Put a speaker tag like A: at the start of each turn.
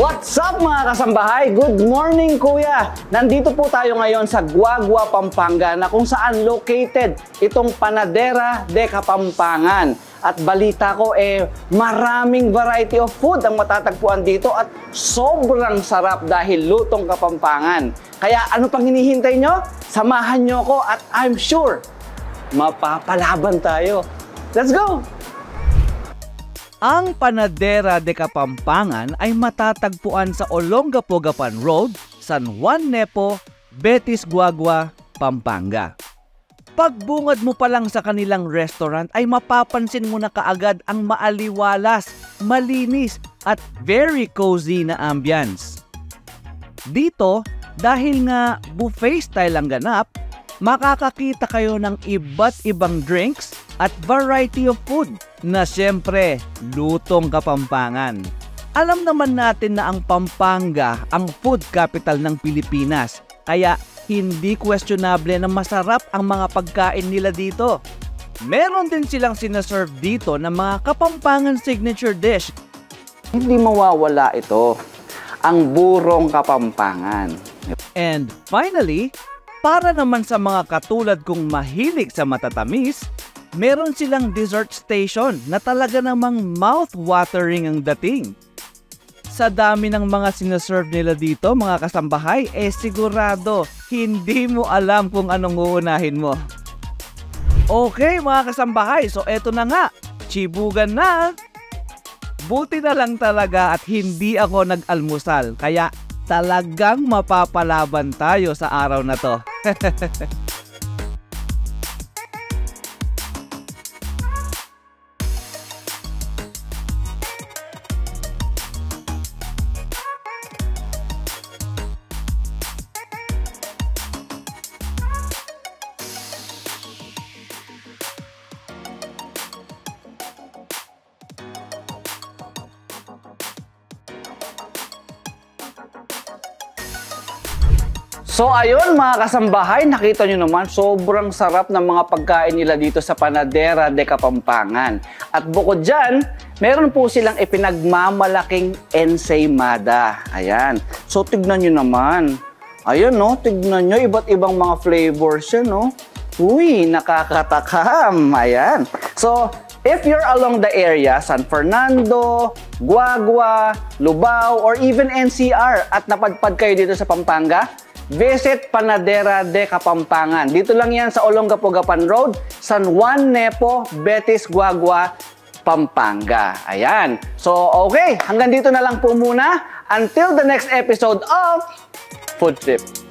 A: What's up mga kasambahay? Good morning kuya! Nandito po tayo ngayon sa Guagua, Pampanga na kung saan located itong Panadera de Kapampangan. At balita ko maraming variety of food ang matatagpuan dito at sobrang sarap dahil lutong Kapampangan. Kaya ano pang hinihintay nyo? Samahan nyo ko at I'm sure mapapalaban tayo. Let's go! Ang Panadera de Kapampangan ay matatagpuan sa Olongapogapan Road, San Juan Nepo, Betis, Guagua, Pampanga. Pagbungad mo pa lang sa kanilang restaurant ay mapapansin mo na kaagad ang maaliwalas, malinis at very cozy na ambience. Dito, dahil nga buffet style ang ganap, makakakita kayo ng iba't ibang drinks at variety of food na siyempre lutong Kapampangan. Alam naman natin na ang Pampanga ang food capital ng Pilipinas, kaya hindi questionable na masarap ang mga pagkain nila dito. Meron din silang sinaserve dito ng mga Kapampangan signature dish. Hindi mawawala ito, ang burong Kapampangan. And finally, para naman sa mga katulad kong mahilig sa matatamis, meron silang dessert station na talaga namang mouth-watering ang dating. Sa dami ng mga sinaserve nila dito, mga kasambahay, sigurado hindi mo alam kung anong uunahin mo. Okay mga kasambahay, so eto na nga, chibugan na. Buti na lang talaga at hindi ako nag-almusal, kaya talagang mapapalaban tayo sa araw na to. So ayun mga kasambahay, nakita nyo naman sobrang sarap ng mga pagkain nila dito sa Panadera de Kapampangan. At bukod dyan, meron po silang ipinagmamalaking ensaymada. Ayan. So tignan nyo naman. Ayan no, tignan nyo, iba't ibang mga flavors yan no. Uy, nakakatakam. Ayan. So if you're along the area, San Fernando, Guagua, Lubao, or even NCR at napadpad kayo dito sa Pampanga, visit Panadera de Kapampangan. Dito lang yan sa Olongapogapan Road, San Juan Nepo, Betis, Guagua, Pampanga. Ayan. So, okay. Hanggang dito na lang po muna. Until the next episode of Food Trip.